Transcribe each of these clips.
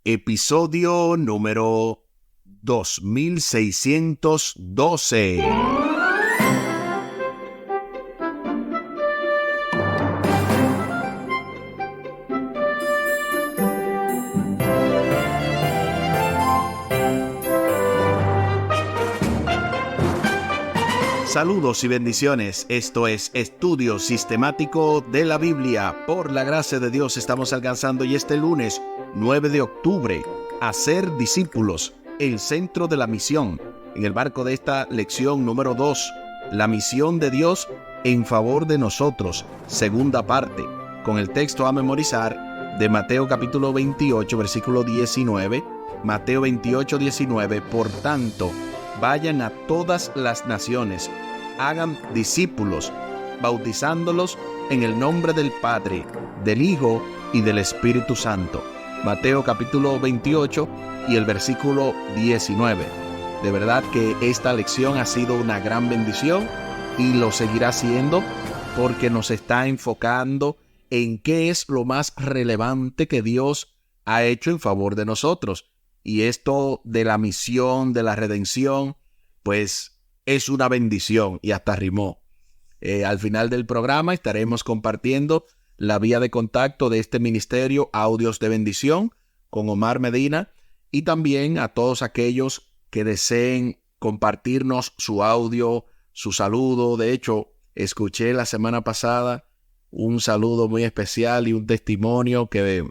episodio número 2612. Saludos y bendiciones. Esto es Estudio Sistemático de la Biblia. Por la gracia de Dios estamos alcanzando y este lunes 9 de octubre, hacer discípulos, el centro de la misión. En el marco de esta lección número 2, la misión de Dios en favor de nosotros, segunda parte, con el texto a memorizar de Mateo capítulo 28, versículo 19. Mateo 28, 19. Por tanto, vayan a todas las naciones, hagan discípulos, bautizándolos en el nombre del Padre, del Hijo y del Espíritu Santo. Mateo capítulo 28 y el versículo 19. De verdad que esta lección ha sido una gran bendición y lo seguirá siendo porque nos está enfocando en qué es lo más relevante que Dios ha hecho en favor de nosotros. Y esto de la misión, de la redención, pues es una bendición y hasta rimó. Al final del programa estaremos compartiendo la vía de contacto de este ministerio Audios de Bendición con Omar Medina y también a todos aquellos que deseen compartirnos su audio, su saludo. De hecho, escuché la semana pasada un saludo muy especial y un testimonio que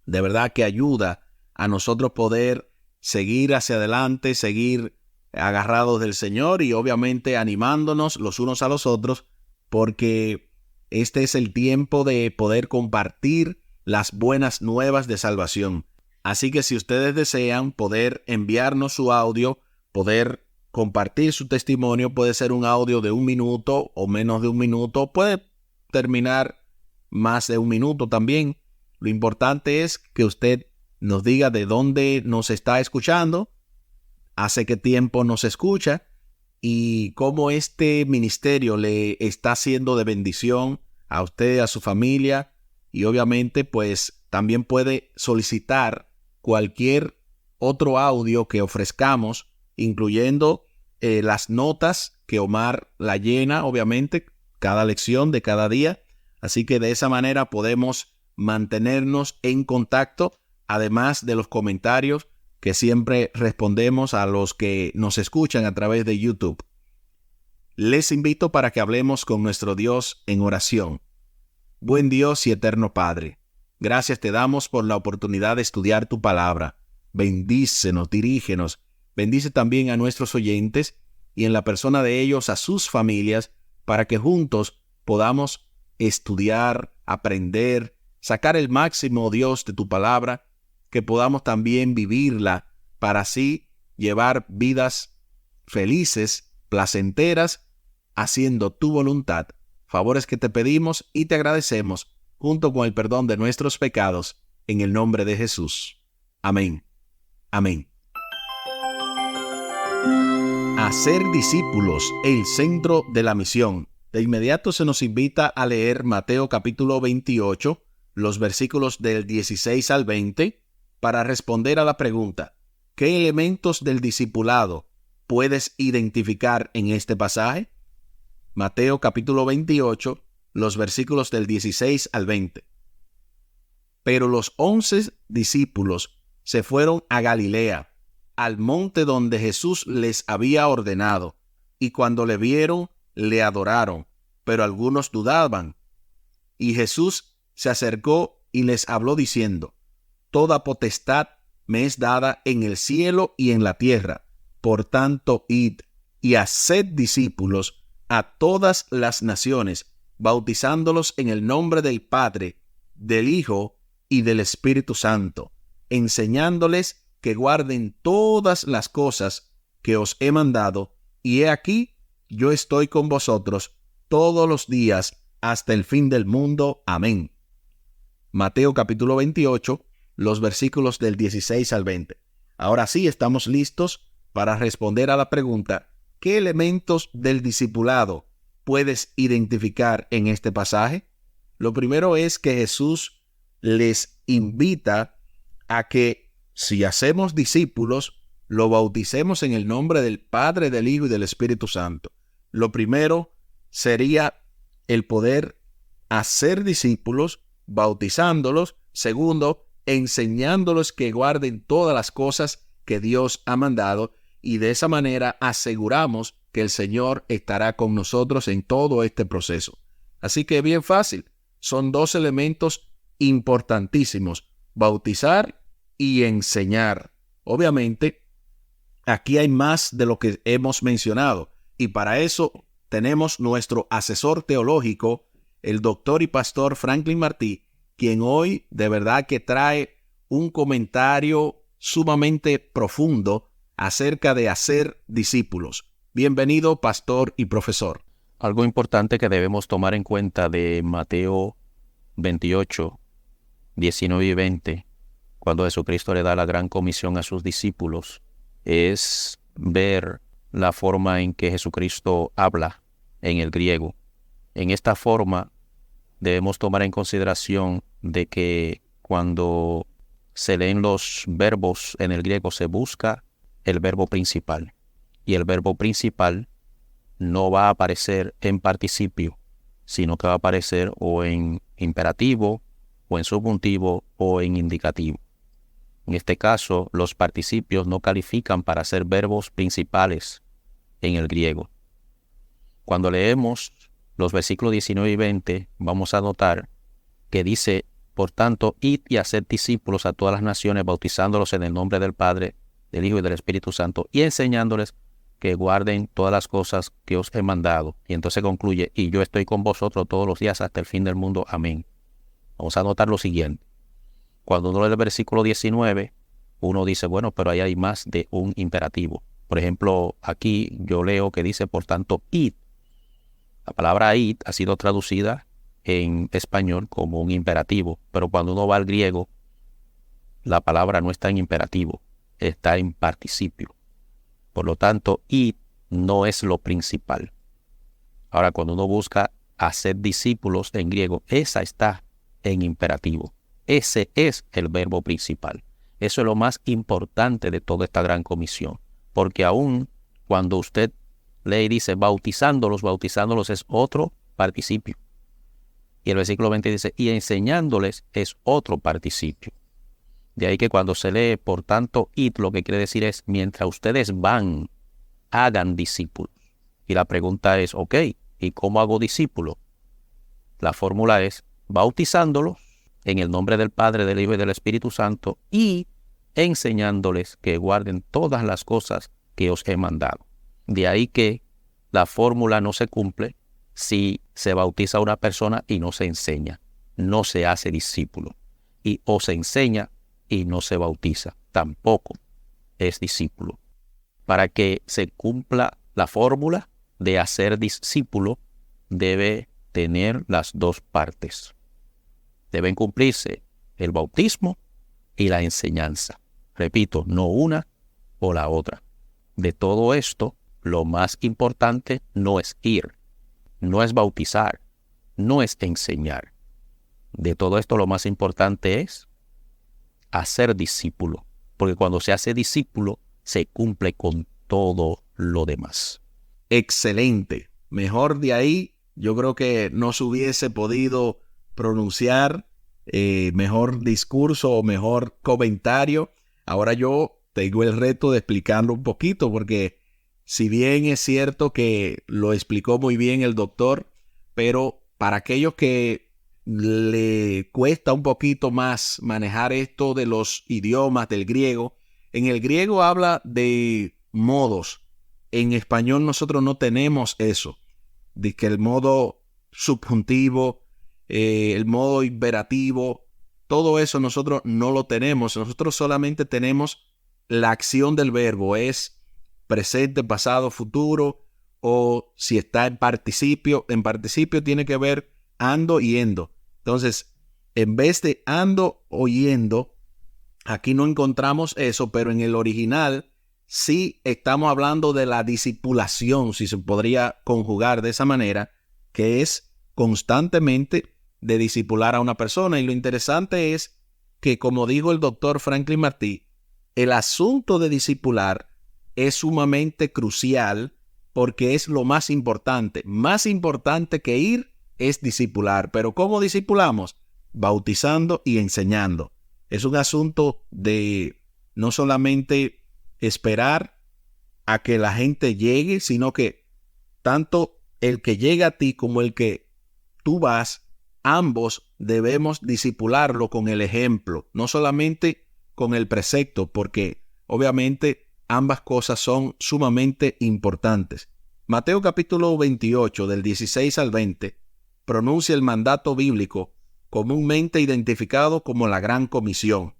de verdad que ayuda a nosotros poder seguir hacia adelante, seguir agarrados del Señor y obviamente animándonos los unos a los otros, porque este es el tiempo de poder compartir las buenas nuevas de salvación. Así que si ustedes desean poder enviarnos su audio, poder compartir su testimonio, puede ser un audio de 1 minuto o menos de 1 minuto, puede terminar más de 1 minuto también. Lo importante es que usted nos diga de dónde nos está escuchando, hace qué tiempo nos escucha y cómo este ministerio le está siendo de bendición a usted, a su familia, y obviamente pues también puede solicitar cualquier otro audio que ofrezcamos, incluyendo las notas que Omar la llena, obviamente, cada lección de cada día. Así que de esa manera podemos mantenernos en contacto, además de los comentarios que siempre respondemos a los que nos escuchan a través de YouTube. Les invito para que hablemos con nuestro Dios en oración. Buen Dios y eterno Padre, gracias te damos por la oportunidad de estudiar tu palabra. Bendícenos, dirígenos, bendice también a nuestros oyentes y en la persona de ellos a sus familias para que juntos podamos estudiar, aprender, sacar el máximo, Dios, de tu palabra, que podamos también vivirla para así llevar vidas felices, placenteras, haciendo tu voluntad. Favores que te pedimos y te agradecemos, junto con el perdón de nuestros pecados, en el nombre de Jesús. Amén. Amén. Hacer discípulos, el centro de la misión. De inmediato se nos invita a leer Mateo capítulo 28, los versículos del 16 al 20, para responder a la pregunta, ¿qué elementos del discipulado puedes identificar en este pasaje? Mateo capítulo 28, los versículos del 16 al 20. Pero los 11 discípulos se fueron a Galilea, al monte donde Jesús les había ordenado, y cuando le vieron, le adoraron, pero algunos dudaban. Y Jesús se acercó y les habló diciendo, Toda potestad me es dada en el cielo y en la tierra. Por tanto, id y haced discípulos a todas las naciones, bautizándolos en el nombre del Padre, del Hijo y del Espíritu Santo, enseñándoles que guarden todas las cosas que os he mandado, y he aquí, yo estoy con vosotros todos los días hasta el fin del mundo. Amén. Mateo capítulo 28, los versículos del 16 al 20. Ahora sí estamos listos para responder a la pregunta, ¿qué elementos del discipulado puedes identificar en este pasaje? Lo primero es que Jesús les invita a que si hacemos discípulos, lo bauticemos en el nombre del Padre, del Hijo y del Espíritu Santo. Lo primero sería el poder hacer discípulos, bautizándolos. Segundo, enseñándolos que guarden todas las cosas que Dios ha mandado, y de esa manera aseguramos que el Señor estará con nosotros en todo este proceso. Así que bien fácil, son dos elementos importantísimos: bautizar y enseñar. Obviamente, aquí hay más de lo que hemos mencionado, y para eso tenemos nuestro asesor teológico, el doctor y pastor Franklin Martí, quien hoy de verdad que trae un comentario sumamente profundo acerca de hacer discípulos. Bienvenido, pastor y profesor. Algo importante que debemos tomar en cuenta de Mateo 28, 19 y 20, cuando Jesucristo le da la gran comisión a sus discípulos, es ver la forma en que Jesucristo habla en el griego. En esta forma debemos tomar en consideración de que cuando se leen los verbos en el griego se busca el verbo principal, y el verbo principal no va a aparecer en participio, sino que va a aparecer o en imperativo, o en subjuntivo, o en indicativo. En este caso, los participios no califican para ser verbos principales en el griego. Cuando leemos los versículos 19 y 20, vamos a notar que dice: por tanto, id y haced discípulos a todas las naciones, bautizándolos en el nombre del Padre, del Hijo y del Espíritu Santo, y enseñándoles que guarden todas las cosas que os he mandado. Y entonces concluye: y yo estoy con vosotros todos los días hasta el fin del mundo. Amén. Vamos a notar lo siguiente. Cuando uno lee el versículo 19, uno dice, bueno, pero ahí hay más de un imperativo. Por ejemplo, aquí yo leo que dice, por tanto, id. La palabra id ha sido traducida en español como un imperativo, pero cuando uno va al griego, la palabra no está en imperativo, está en participio. Por lo tanto, id no es lo principal. Ahora, cuando uno busca hacer discípulos en griego, esa está en imperativo. Ese es el verbo principal. Eso es lo más importante de toda esta gran comisión, porque aún cuando usted lee y dice bautizándolos es otro participio. Y el versículo 20 dice, y enseñándoles es otro participio. De ahí que cuando se lee, por tanto, id, lo que quiere decir es, mientras ustedes van, hagan discípulos. Y la pregunta es, ok, ¿y cómo hago discípulos? La fórmula es bautizándolos en el nombre del Padre, del Hijo y del Espíritu Santo, y enseñándoles que guarden todas las cosas que os he mandado. De ahí que la fórmula no se cumple si se bautiza a una persona y no se enseña, no se hace discípulo. Y o se enseña y no se bautiza, tampoco es discípulo. Para que se cumpla la fórmula de hacer discípulo, debe tener las dos partes. Deben cumplirse el bautismo y la enseñanza. Repito, no una o la otra. De todo esto, lo más importante no es ir, no es bautizar, no es enseñar. De todo esto, lo más importante es hacer discípulo, porque cuando se hace discípulo, se cumple con todo lo demás. Excelente. Mejor de ahí, yo creo que no se hubiese podido pronunciar mejor discurso o mejor comentario. Ahora yo tengo el reto de explicarlo un poquito, porque si bien es cierto que lo explicó muy bien el doctor, pero para aquellos que le cuesta un poquito más manejar esto de los idiomas del griego, en el griego habla de modos. En español nosotros no tenemos eso, de que el modo subjuntivo, el modo imperativo, todo eso nosotros no lo tenemos. Nosotros solamente tenemos la acción del verbo, es presente, pasado, futuro, o si está en participio tiene que ver ando y yendo. Entonces, en vez de ando o yendo, aquí no encontramos eso, pero en el original sí estamos hablando de la discipulación, si se podría conjugar de esa manera, que es constantemente de discipular a una persona. Y lo interesante es que, como dijo el doctor Franklin Martí, el asunto de discipular es sumamente crucial porque es lo más importante. Más importante que ir es discipular. Pero ¿cómo discipulamos? Bautizando y enseñando. Es un asunto de no solamente esperar a que la gente llegue, sino que tanto el que llega a ti como el que tú vas, ambos debemos discipularlo con el ejemplo, no solamente con el precepto, porque obviamente ambas cosas son sumamente importantes. Mateo capítulo 28, del 16 al 20, pronuncia el mandato bíblico comúnmente identificado como la Gran Comisión,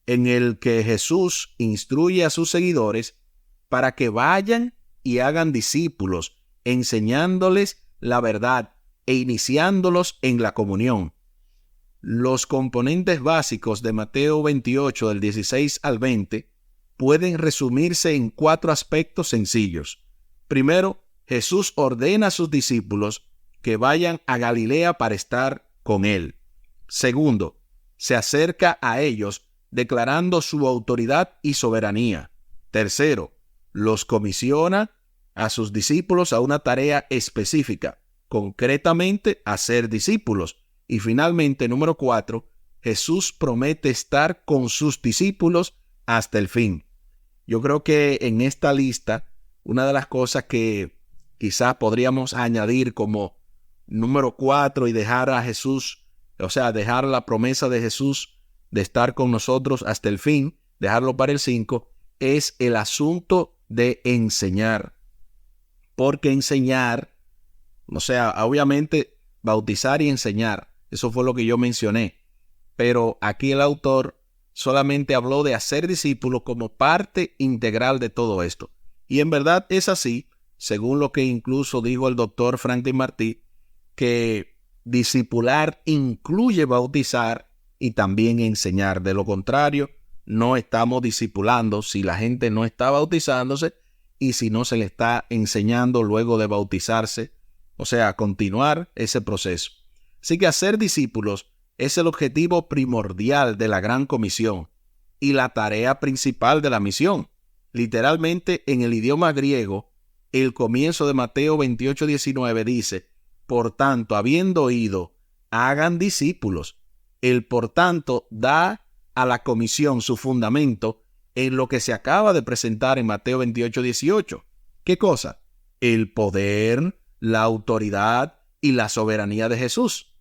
en el que Jesús instruye a sus seguidores para que vayan y hagan discípulos, enseñándoles la verdad e iniciándolos en la comunión. Los componentes básicos de Mateo 28, del 16 al 20, pueden resumirse en 4 aspectos sencillos. Primero, Jesús ordena a sus discípulos que vayan a Galilea para estar con Él. Segundo, se acerca a ellos declarando su autoridad y soberanía. Tercero, los comisiona a sus discípulos a una tarea específica, concretamente a ser discípulos. Y finalmente, número 4, Jesús promete estar con sus discípulos hasta el fin. Yo creo que en esta lista, una de las cosas que quizás podríamos añadir como número 4 y dejar a Jesús, o sea, dejar la promesa de Jesús de estar con nosotros hasta el fin, dejarlo para el 5, es el asunto de enseñar. Porque enseñar, o sea, obviamente bautizar y enseñar, eso fue lo que yo mencioné. Pero aquí el autor solamente habló de hacer discípulos como parte integral de todo esto. Y en verdad es así, según lo que incluso dijo el doctor Franklin Martí, que discipular incluye bautizar y también enseñar. De lo contrario, no estamos discipulando si la gente no está bautizándose y si no se le está enseñando luego de bautizarse, o sea, continuar ese proceso. Así que hacer discípulos es el objetivo primordial de la Gran Comisión y la tarea principal de la misión. Literalmente, en el idioma griego, el comienzo de Mateo 28:19 dice: por tanto, habiendo oído, hagan discípulos. El por tanto da a la comisión su fundamento en lo que se acaba de presentar en Mateo 28:18. ¿Qué cosa? El poder, la autoridad y la soberanía de Jesús.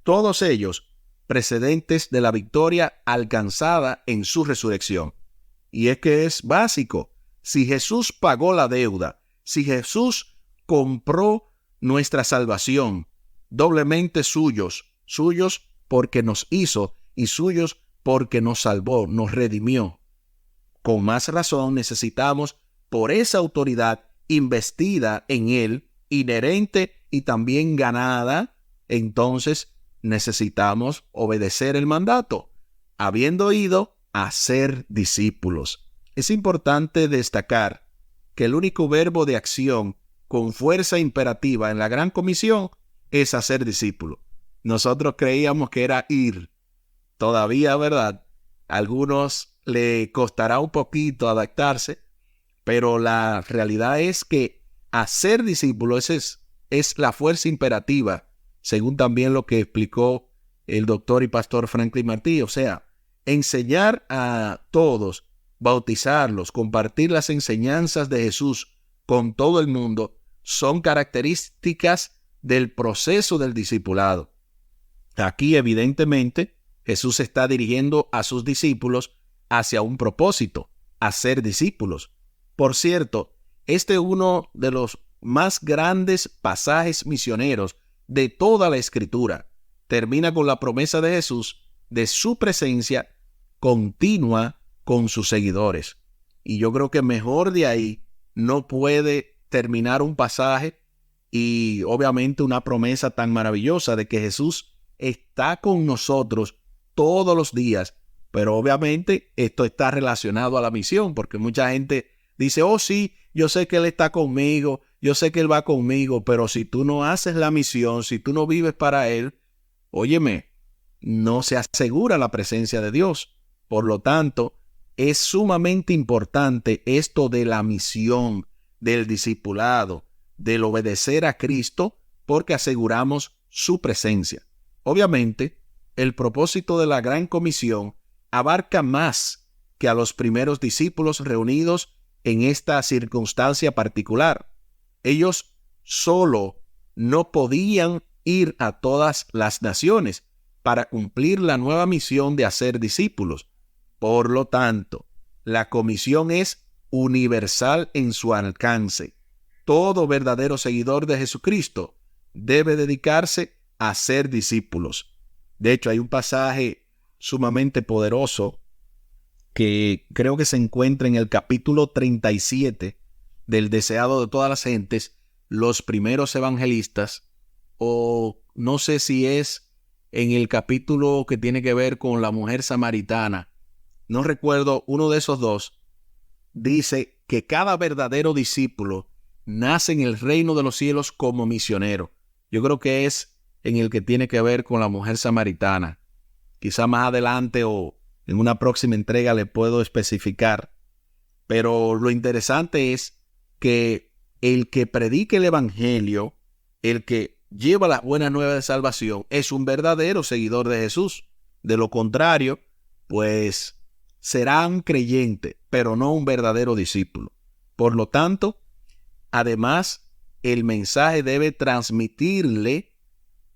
Todos ellos precedentes de la victoria alcanzada en su resurrección. Y es que es básico. Si Jesús pagó la deuda, si Jesús compró nuestra salvación, doblemente suyos porque nos hizo y suyos porque nos salvó, nos redimió. Con más razón necesitamos, por esa autoridad investida en Él, inherente y también ganada, entonces necesitamos obedecer el mandato, habiendo ido a ser discípulos. Es importante destacar que el único verbo de acción con fuerza imperativa en la Gran Comisión es hacer discípulo. Nosotros creíamos que era ir. Todavía, ¿verdad? A algunos le costará un poquito adaptarse, pero la realidad es que hacer discípulo es la fuerza imperativa, según también lo que explicó el doctor y pastor Franklin Martí. O sea, enseñar a todos, bautizarlos, compartir las enseñanzas de Jesús con todo el mundo, son características del proceso del discipulado. Aquí, evidentemente, Jesús está dirigiendo a sus discípulos hacia un propósito, hacer discípulos. Por cierto, este es uno de los más grandes pasajes misioneros de toda la Escritura. Termina con la promesa de Jesús de su presencia continua con sus seguidores. Y yo creo que mejor de ahí no puede terminar un pasaje y obviamente una promesa tan maravillosa de que Jesús está con nosotros todos los días. Pero obviamente esto está relacionado a la misión, porque mucha gente dice: oh sí, yo sé que Él está conmigo, yo sé que Él va conmigo, pero si tú no haces la misión, si tú no vives para Él, óyeme, no se asegura la presencia de Dios. Por lo tanto, es sumamente importante esto de la misión, del discipulado, del obedecer a Cristo, porque aseguramos su presencia. Obviamente, el propósito de la Gran Comisión abarca más que a los primeros discípulos reunidos en esta circunstancia particular. Ellos solo no podían ir a todas las naciones para cumplir la nueva misión de hacer discípulos. Por lo tanto, la comisión es universal en su alcance. Todo verdadero seguidor de Jesucristo debe dedicarse a ser discípulos. De hecho, hay un pasaje sumamente poderoso que creo que se encuentra en el capítulo 37 del Deseado de todas las gentes, los primeros evangelistas, o no sé si es en el capítulo que tiene que ver con la mujer samaritana. No recuerdo, uno de esos dos dice que cada verdadero discípulo nace en el reino de los cielos como misionero. Yo creo que es en el que tiene que ver con la mujer samaritana. Quizá más adelante o en una próxima entrega le puedo especificar. Pero lo interesante es que el que predique el evangelio, el que lleva la buena nueva de salvación, es un verdadero seguidor de Jesús. De lo contrario, pues será un creyente, pero no un verdadero discípulo. Por lo tanto, además, el mensaje debe transmitirle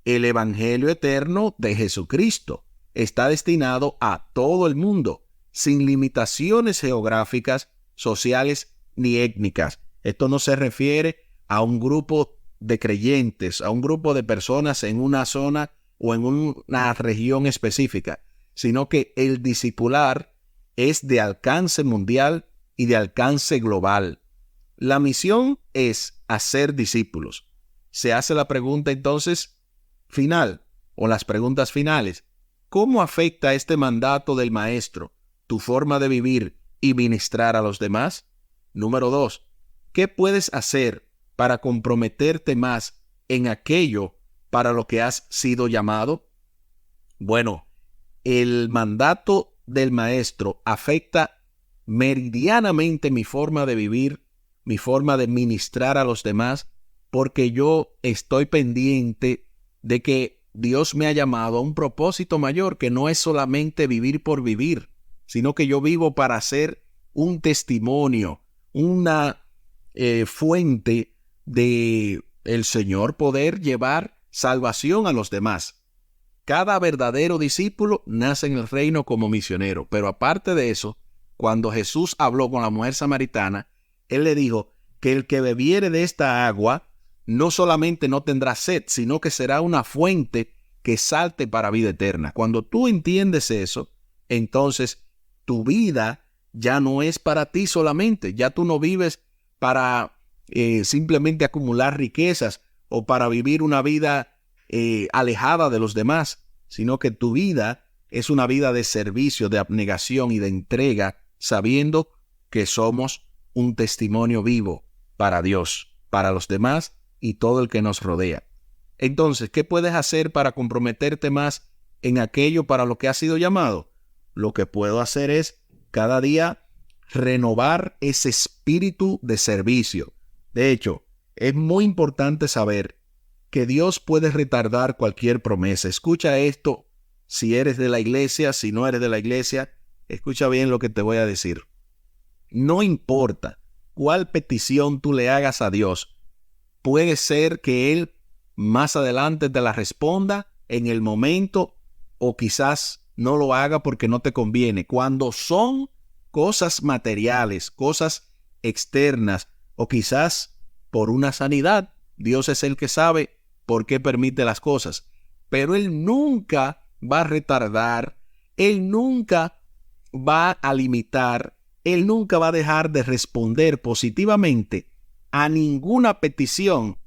el evangelio eterno de Jesucristo. Está destinado a todo el mundo, sin limitaciones geográficas, sociales ni étnicas. Esto no se refiere a un grupo de creyentes, a un grupo de personas en una zona o en una región específica, sino que el discipular es de alcance mundial y de alcance global. La misión es hacer discípulos. Se hace la pregunta entonces final, o las preguntas finales. ¿Cómo afecta este mandato del Maestro tu forma de vivir y ministrar a los demás? Número 2. ¿Qué puedes hacer para comprometerte más en aquello para lo que has sido llamado? Bueno, el mandato del Maestro afecta meridianamente mi forma de vivir, mi forma de ministrar a los demás, porque yo estoy pendiente de que Dios me ha llamado a un propósito mayor, que no es solamente vivir por vivir, sino que yo vivo para ser un testimonio, una fuente de el Señor poder llevar salvación a los demás. Cada verdadero discípulo nace en el reino como misionero, pero aparte de eso, cuando Jesús habló con la mujer samaritana, Él le dijo que el que bebiere de esta agua no solamente no tendrá sed, sino que será una fuente que salte para vida eterna. Cuando tú entiendes eso, entonces tu vida ya no es para ti solamente. Ya tú no vives para simplemente acumular riquezas o para vivir una vida alejada de los demás, sino que tu vida es una vida de servicio, de abnegación y de entrega, sabiendo que somos un testimonio vivo para Dios, para los demás y todo el que nos rodea. Entonces, ¿qué puedes hacer para comprometerte más en aquello para lo que has sido llamado? Lo que puedo hacer es cada día renovar ese espíritu de servicio. De hecho, es muy importante saber que Dios puede retardar cualquier promesa. Escucha esto, si eres de la iglesia, si no eres de la iglesia, escucha bien lo que te voy a decir. No importa cuál petición tú le hagas a Dios, puede ser que Él más adelante te la responda en el momento o quizás no lo haga porque no te conviene. Cuando son cosas materiales, cosas externas o quizás por una sanidad, Dios es el que sabe por qué permite las cosas. Pero Él nunca va a retardar, Él nunca va a limitar, Él nunca va a dejar de responder positivamente a ninguna petición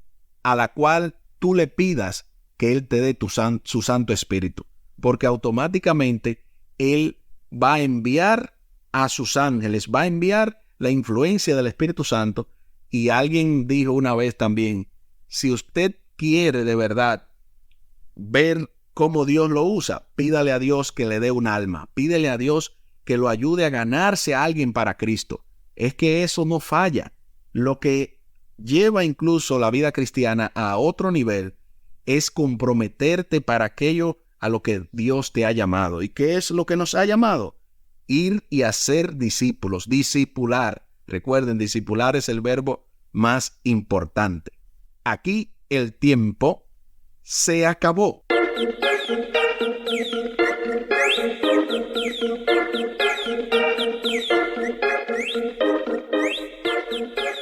a la cual tú le pidas que Él te dé su Santo Espíritu, porque automáticamente Él va a enviar a sus ángeles, va a enviar la influencia del Espíritu Santo. Y alguien dijo una vez también, si usted quiere de verdad ver cómo Dios lo usa, pídale a Dios que le dé un alma, pídele a Dios que lo ayude a ganarse a alguien para Cristo. Es que eso no falla. Lo que lleva incluso la vida cristiana a otro nivel es comprometerte para aquello a lo que Dios te ha llamado. ¿Y qué es lo que nos ha llamado? Ir y hacer discípulos, discipular. Recuerden, discipular es el verbo más importante. Aquí el tiempo se acabó.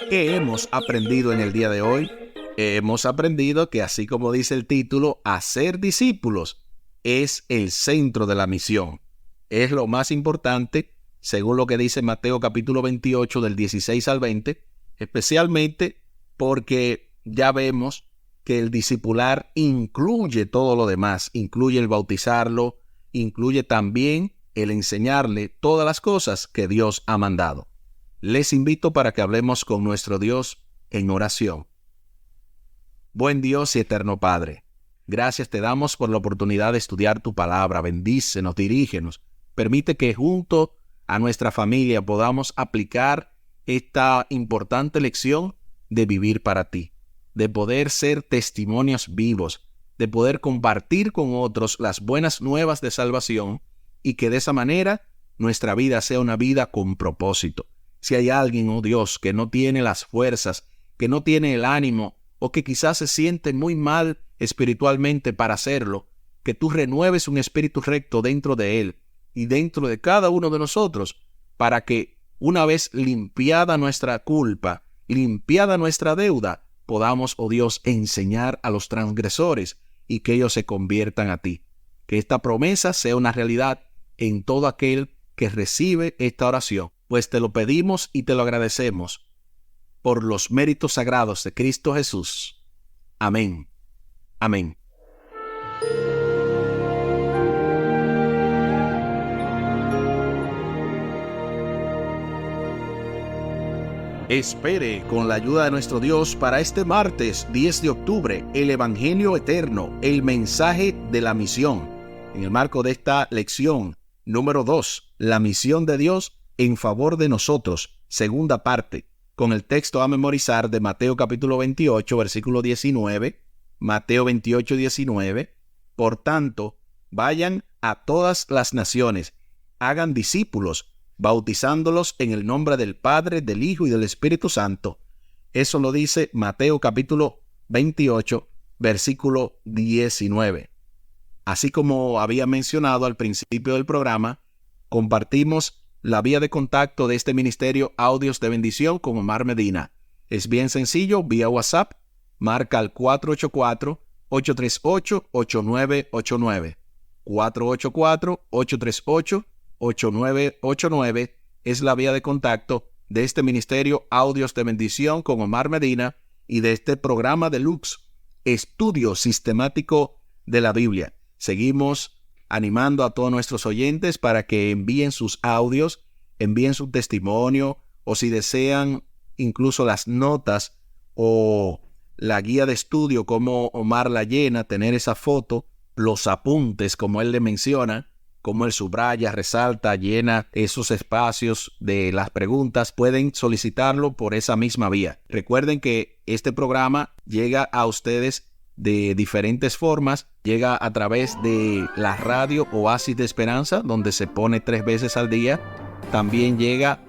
¿Qué hemos aprendido en el día de hoy? Hemos aprendido que, así como dice el título, hacer discípulos es el centro de la misión. Es lo más importante, según lo que dice Mateo capítulo 28 del 16 al 20, especialmente porque ya vemos que el discipular incluye todo lo demás, incluye el bautizarlo, incluye también el enseñarle todas las cosas que Dios ha mandado. Les invito para que hablemos con nuestro Dios en oración. Buen Dios y eterno Padre, gracias te damos por la oportunidad de estudiar tu palabra. Bendícenos, dirígenos. Permite que junto a nuestra familia podamos aplicar esta importante lección de vivir para ti, de poder ser testimonios vivos, de poder compartir con otros las buenas nuevas de salvación y que de esa manera nuestra vida sea una vida con propósito. Si hay alguien, oh Dios, que no tiene las fuerzas, que no tiene el ánimo o que quizás se siente muy mal espiritualmente para hacerlo, que tú renueves un espíritu recto dentro de él y dentro de cada uno de nosotros para que una vez limpiada nuestra culpa, limpiada nuestra deuda, podamos, oh Dios, enseñar a los transgresores y que ellos se conviertan a ti. Que esta promesa sea una realidad en todo aquel que recibe esta oración. Pues te lo pedimos y te lo agradecemos por los méritos sagrados de Cristo Jesús. Amén. Amén. Espere, con la ayuda de nuestro Dios, para este martes 10 de octubre, el Evangelio Eterno, el mensaje de la misión. En el marco de esta lección número 2, la misión de Dios en favor de nosotros, segunda parte, con el texto a memorizar de Mateo capítulo 28, versículo 19, Mateo 28, 19. Por tanto, vayan a todas las naciones, hagan discípulos, bautizándolos en el nombre del Padre, del Hijo y del Espíritu Santo. Eso lo dice Mateo capítulo 28, versículo 19. Así como había mencionado al principio del programa, compartimos la vía de contacto de este ministerio Audios de Bendición con Omar Medina. Es bien sencillo, vía WhatsApp, marca al 484-838-8989. 484-838-8989 es la vía de contacto de este ministerio Audios de Bendición con Omar Medina y de este programa deluxe, Estudio Sistemático de la Biblia. Seguimos animando a todos nuestros oyentes para que envíen sus audios, envíen su testimonio, o si desean incluso las notas o la guía de estudio como Omar la llena, tener esa foto, los apuntes como él le menciona, como él subraya, resalta, llena esos espacios de las preguntas, pueden solicitarlo por esa misma vía. Recuerden que este programa llega a ustedes de diferentes formas. Llega a través de la radio Oasis de Esperanza, donde se pone 3 veces al día. También llega